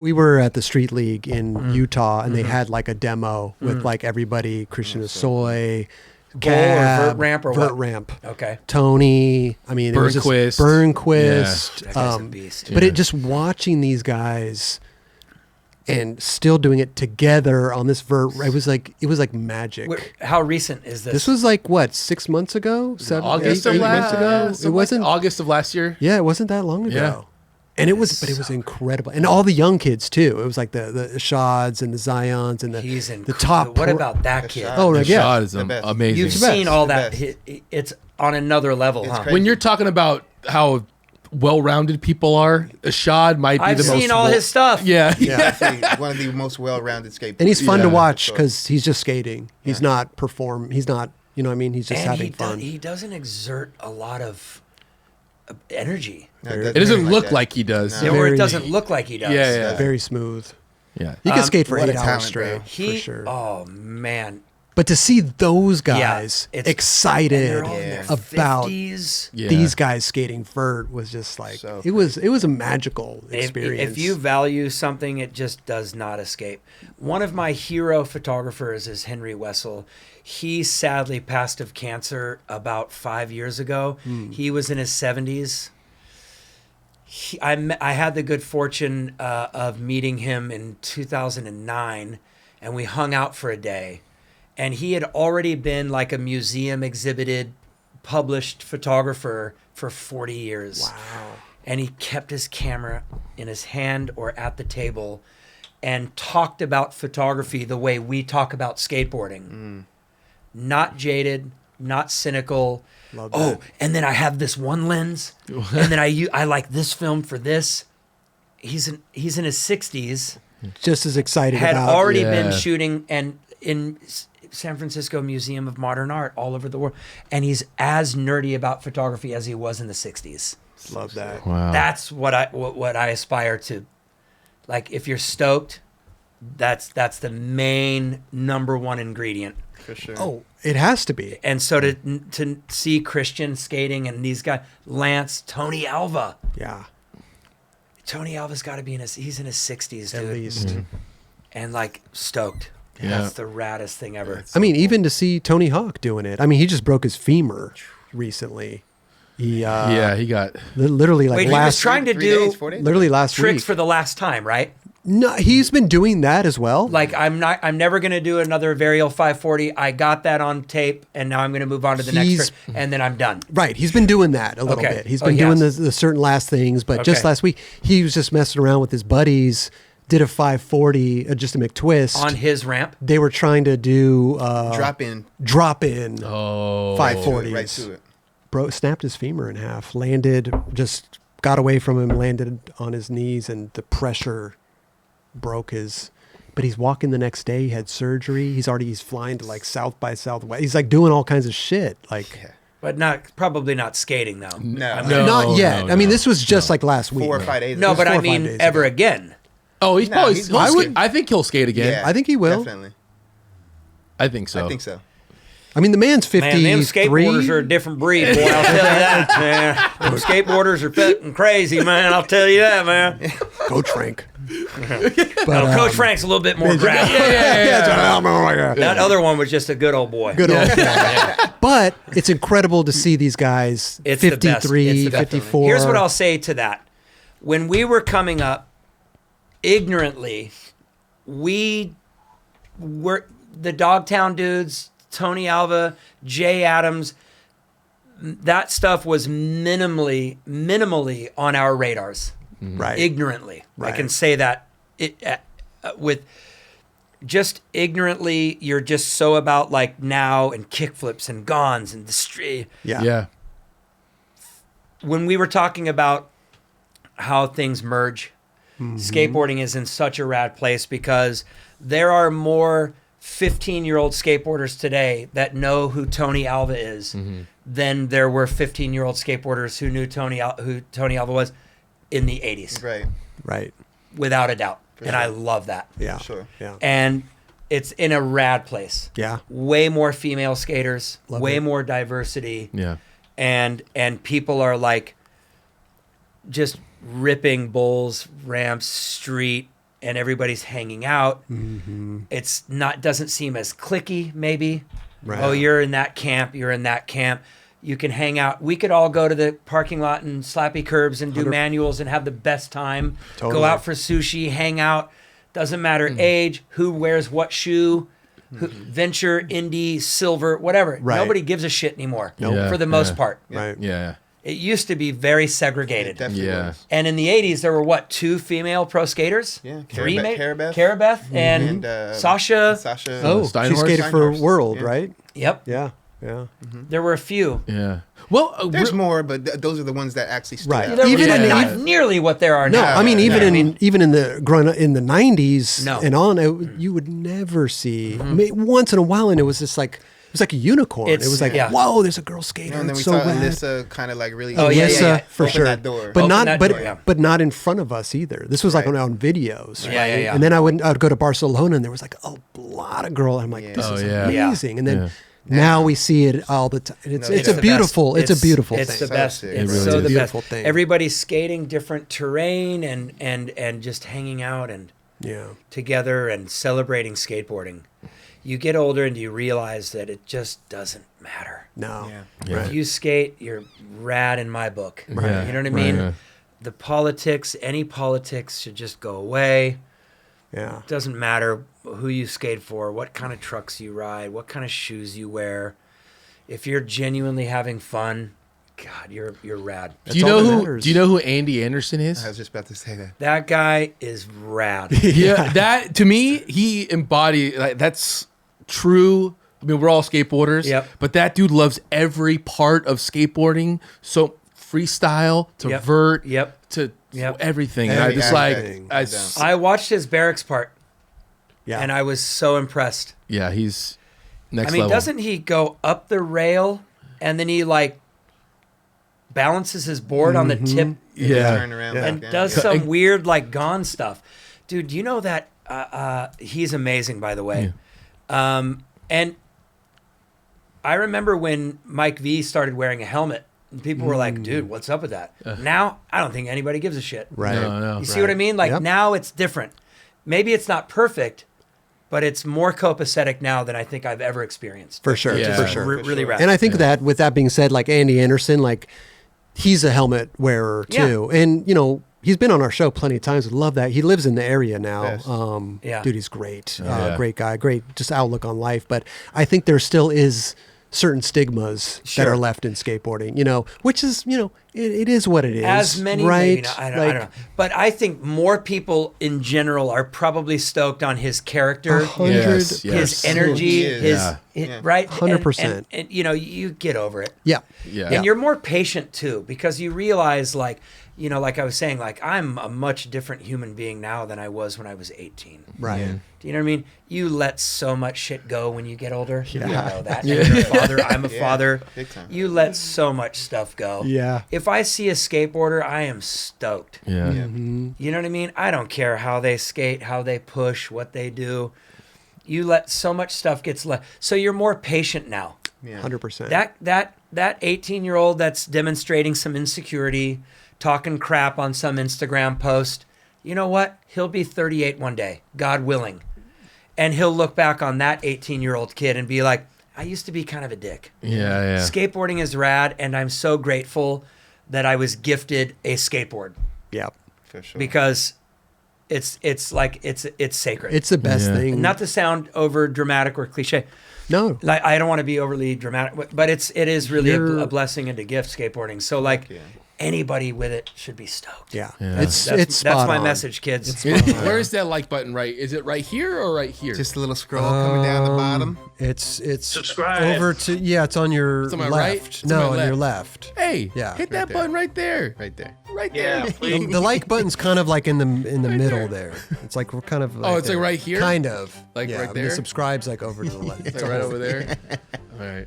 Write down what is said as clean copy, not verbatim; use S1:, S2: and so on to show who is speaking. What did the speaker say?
S1: We were at the Street League in Utah, and they had like a demo with like everybody, Christian Asoy, Cab,
S2: Vert
S1: Ramp.
S2: Okay.
S1: Tony. I mean, it was just Burnquist.
S2: That guy's a beast.
S1: But just watching these guys and still doing it together on this vert, it was like magic.
S2: How recent is this?
S1: This was like what, 6 months ago?
S3: August
S1: eight
S3: of
S1: months ago. It wasn't
S3: August of last year.
S1: Yeah, it wasn't that long ago.
S3: Yeah.
S1: And it was incredible. And all the young kids too. It was like the Shads and the Zions and the top.
S2: What about that kid?
S1: Oh, right, yeah.
S3: Shot is amazing.
S2: You've seen all that. It's on another level, huh?
S3: When you're talking about how well-rounded people are, Ashad might be the most.
S2: I've seen all his stuff.
S3: Yeah.
S4: I think one of the most well-rounded skateboarders.
S1: And he's fun to watch because he's just skating. He's not He's not, you know what I mean? He's just having fun.
S2: He doesn't exert a lot of energy.
S4: No,
S3: It doesn't look like he does.
S2: Or it doesn't look like he does.
S3: Yeah.
S1: Very smooth.
S3: Yeah.
S1: He can skate for
S4: what a
S1: 8 hours
S4: talent,
S1: straight,
S4: bro.
S1: for sure.
S2: Oh, man.
S1: But to see those guys
S2: and
S1: excited
S2: they're all in their
S1: about
S2: 50s.
S1: these guys skating vert was just like, it was a magical experience.
S2: If you value something, it just does not escape. One of my hero photographers is Henry Wessel. He sadly passed of cancer about 5 years ago. He was in his 70s. I had the good fortune of meeting him in 2009, and we hung out for a day. And he had already been like a museum exhibited, published photographer for 40 years.
S1: Wow.
S2: And he kept his camera in his hand or at the table and talked about photography the way we talk about skateboarding. Not jaded, not cynical.
S1: Love that.
S2: And then I have this one lens, and then I like this film for this. He's in his 60s.
S1: Just as excited
S2: Had
S1: about
S2: already been shooting and in San Francisco Museum of Modern Art all over the world, and he's as nerdy about photography as he was in the 60s.
S1: Love that.
S3: Wow.
S2: That's what I aspire to. Like, if you're stoked, that's the main number one ingredient.
S4: For sure.
S1: Oh, it has to be.
S2: And so to see Christian skating and these guys, Lance, Tony Alva.
S1: Yeah.
S2: Tony Alva's got to be he's in his 60s, dude.
S1: At least.
S2: And like stoked.
S3: Yeah.
S2: That's the raddest thing ever.
S1: I mean, even to see Tony Hawk doing it. I mean, he just broke his femur recently. He
S3: he got
S1: literally like
S2: Wait, he was trying to
S4: 3
S2: do
S4: days, 4 days?
S1: literally last
S2: tricks
S1: week.
S2: for the last time, right?
S1: No, he's been doing that as well.
S2: Like, I'm never going to do another Varial 540. I got that on tape, and now I'm going to move on to the next trick, and then I'm done.
S1: Right. He's been doing that a little
S2: Okay.
S1: bit. He's been doing the certain last things, but just last week, he was just messing around with his buddies, did a 540, just a McTwist.
S2: On his ramp?
S1: They were trying to do
S4: drop in
S1: 540s.
S4: right to it.
S1: Bro snapped his femur in half, landed, just got away from him, landed on his knees, and the pressure broke his. But he's walking the next day. He had surgery. He's flying to like South by Southwest. He's like doing all kinds of shit. Like,
S2: But probably not skating, though.
S4: No.
S1: not yet.
S3: no,
S1: I mean,
S3: no,
S1: this was just like last week.
S4: 4 or 5 days.
S2: No,
S4: ago.
S2: but I
S1: 4 or 5
S2: mean,
S1: days
S2: ever
S1: ago.
S2: again.
S3: Oh, he's
S4: No,
S3: probably.
S4: he's-
S3: I think he'll skate again.
S4: Yeah.
S1: I think he will.
S4: Definitely.
S3: I think so.
S4: I think so.
S1: I mean, the man's 53.
S2: Man, them skateboarders are a different breed, boy. I'll tell you that, man. Them skateboarders are fucking crazy, man. I'll tell you that, man.
S1: Coach Frank.
S2: But, Coach Frank's a little bit more graphic. That other one was just a good old boy.
S1: Good old But it's incredible to see these guys,
S2: It's the best.
S1: 53,
S2: It's the best.
S1: 54.
S2: Here's what I'll say to that. When we were coming up, ignorantly, we were the Dogtown dudes, Tony Alva, Jay Adams. That stuff was minimally on our radars.
S1: Right.
S2: Ignorantly.
S1: Right.
S2: I can say that with just ignorantly, you're just so about like now and kickflips and gons and the street.
S1: Yeah.
S3: Yeah.
S2: When we were talking about how things merge, skateboarding is in such a rad place because there are more 15-year-old skateboarders today that know who Tony Alva is than there were 15-year-old skateboarders who knew who Tony Alva was in the 80s.
S4: Right.
S1: Right.
S2: Without a doubt. And
S4: sure.
S2: I love that.
S1: Yeah.
S4: Sure.
S1: Yeah.
S2: And it's in a rad place.
S1: Yeah.
S2: Way more female skaters,
S1: Love
S2: way
S1: it.
S2: more diversity.
S3: Yeah.
S2: And people are like just ripping bowls, ramps, street, and everybody's hanging out.
S1: Mm-hmm.
S2: It's not doesn't seem as cliquey, maybe.
S1: Right.
S2: Oh, you're in that camp. You're in that camp. You can hang out. We could all go to the parking lot and slappy curbs and do manuals and have the best time.
S1: Totally.
S2: Go out for sushi, hang out. Doesn't matter age, who wears what shoe, venture, indie, silver, whatever.
S1: Right.
S2: Nobody gives a shit anymore
S3: Nope.
S2: for the most part.
S1: Right.
S3: Yeah.
S2: It used to be very segregated.
S4: Definitely
S3: Yeah.
S4: was.
S2: And in the 80s, there were what, 2 female pro skaters?
S4: Yeah,
S2: Three,
S4: Carabeth.
S2: Carabeth and Sasha.
S4: Sasha.
S1: Oh, she
S3: Steinhorst?
S1: skated for
S4: Steinhorst,
S1: World,
S4: yeah.
S1: right?
S2: Yep.
S1: Yeah. Yeah.
S2: There were a few.
S3: Yeah. Well,
S4: There's more, but those are the ones that actually stood
S1: Right.
S4: out.
S2: There
S1: Even
S2: was
S1: in the-
S2: not nearly what there are
S1: No,
S2: now.
S1: I mean even
S4: no.
S1: in the growing up in the 90s
S2: No.
S1: and on, you would never see once in a while, and it was just like it was like a unicorn.
S2: It's-
S1: It was like,
S2: yeah.
S1: whoa, there's a girl skater.
S4: And then we
S1: it's so
S4: saw
S1: rad.
S4: Alyssa kind of like really.
S2: Oh, yeah,
S1: Alyssa,
S2: yeah, yeah.
S1: for
S4: Open
S1: sure.
S4: that door.
S1: But
S2: Open
S1: not,
S2: that
S1: but
S2: door, yeah.
S1: but not in front of us either. This was like
S4: Right.
S1: on videos,
S2: Yeah, yeah, yeah.
S1: And then I'd go to Barcelona, and there was like a lot of girls. I'm like,
S4: Yeah.
S1: this
S3: Oh,
S1: is
S3: yeah.
S1: amazing. And then
S3: Yeah.
S1: now we see it all the time. It's
S4: No,
S1: it's
S4: it's
S1: a
S4: the
S1: beautiful.
S2: best.
S1: It's a beautiful
S2: It's
S1: thing.
S2: the best.
S4: sick,
S2: It's
S3: bro.
S2: so
S3: It's a
S2: the
S1: beautiful
S2: best.
S1: thing.
S2: Everybody's skating different terrain and just hanging out and
S1: Yeah.
S2: together and celebrating skateboarding. You get older and you realize that it just doesn't matter.
S1: No.
S4: Yeah.
S3: Yeah.
S2: If you skate, you're rad in my book.
S3: Right.
S2: You know what I
S3: Right,
S2: mean?
S3: yeah.
S2: The politics, any politics should just go away.
S1: Yeah.
S2: It doesn't matter who you skate for, what kind of trucks you ride, what kind of shoes you wear. If you're genuinely having fun, God, you're rad.
S3: Do you
S1: all
S3: know
S1: that
S3: who?
S1: matters.
S3: Do you know who Andy Anderson is?
S4: I was just about to say that.
S2: That guy is rad.
S3: Yeah, that to me, he embodied like that's true. I mean, we're all skateboarders,
S2: Yep.
S3: but that dude loves every part of skateboarding. So freestyle to
S2: Yep.
S3: vert,
S2: Yep.
S3: to
S2: Yep.
S3: everything. And I
S1: Every
S3: just like,
S1: aspect.
S3: I,
S4: No
S2: I watched his barracks part,
S1: Yeah.
S2: and I was so impressed.
S3: yeah, he's next
S2: I mean,
S3: level.
S2: doesn't he go up the rail and then he like balances his board on the tip
S3: Yeah.
S4: Turn around
S1: Yeah.
S4: back
S2: and
S4: down,
S2: does
S4: yeah.
S2: some weird like gone stuff? Dude, you know that he's amazing, by the way. And I remember when Mike V started wearing a helmet, and people were like, dude, what's up with that? Now, I don't think anybody gives a shit.
S1: Right.
S3: No.
S2: You see what I mean? Like
S1: Yep.
S2: now it's different. Maybe it's not perfect, but it's more copacetic now than I think I've ever experienced.
S1: For sure.
S3: Yeah.
S1: For sure.
S2: Really rad.
S1: And I think that with that being said, like Andy Anderson, like he's a helmet wearer
S2: Yeah.
S1: too. And, you know, he's been on our show plenty of times. Love that. He lives in the area now.
S4: Yes.
S2: Yeah.
S1: Dude, he's great.
S3: Yeah.
S1: Great guy. Great just outlook on life. But I think there still is certain stigmas that
S2: Sure.
S1: are left in skateboarding, you know, which is, you know, it is what it is.
S2: As many,
S1: right?
S2: maybe not. I don't know. But I think more people in general are probably stoked on his character,
S1: 100%.
S2: his energy,
S4: He is.
S2: his
S3: Yeah.
S2: it- right,
S1: 100%.
S2: And you know, you get over it.
S1: Yeah.
S3: Yeah.
S2: And you're more patient too, because you realize, like, you know, like I was saying, like I'm a much different human being now than I was when I was 18.
S1: Right.
S4: Yeah.
S2: Do you know what I mean? You let so much shit go when you get older. You know that.
S3: Yeah.
S2: You're a father. I'm a
S4: Yeah,
S2: father.
S4: big time.
S2: You let so much stuff go.
S1: Yeah.
S2: If I see a skateboarder, I am stoked.
S3: Yeah.
S4: Yeah.
S2: You know what I mean? I don't care how they skate, how they push, what they do. You let so much stuff gets left. So you're more patient now.
S4: Yeah.
S1: 100%.
S2: That 18-year-old that's demonstrating some insecurity, talking crap on some Instagram post, you know what? He'll be 38 one day, God willing. And he'll look back on that 18-year-old kid and be like, I used to be kind of a dick.
S3: Yeah.
S2: Skateboarding is rad, and I'm so grateful that I was gifted a skateboard
S1: Yeah.
S4: For sure.
S2: because it's like it's sacred.
S1: It's the best
S3: Yeah.
S1: thing.
S2: not to sound over dramatic or cliche.
S1: no.
S2: Like I don't want to be overly dramatic, but it is really
S1: You're-
S2: a blessing and a gift, skateboarding. So like
S4: Yeah.
S2: anybody with it should be stoked.
S1: Yeah.
S3: Yeah.
S1: It's
S2: That's
S1: spot
S2: my
S1: on.
S2: message, kids.
S3: Where is that like button? Right? Is it right here or right here?
S4: Just a little scroll coming down the bottom.
S1: It's
S5: Subscribe.
S1: over to it's on your
S3: It's on my
S1: left.
S3: right? It's on
S1: No,
S3: my
S1: on your left.
S3: hey,
S1: Yeah.
S3: hit
S4: Right
S3: that
S4: there.
S3: button right there.
S4: Right there.
S3: Right
S5: Yeah,
S3: there.
S5: please.
S1: The like button's kind of like in the middle there. It's like we're kind of
S3: Oh, it's like
S1: there.
S3: right here?
S1: Kind of.
S3: Like
S1: yeah,
S3: right
S1: The
S3: there?
S1: subscribe's like over to the left.
S3: Like right over there. All right.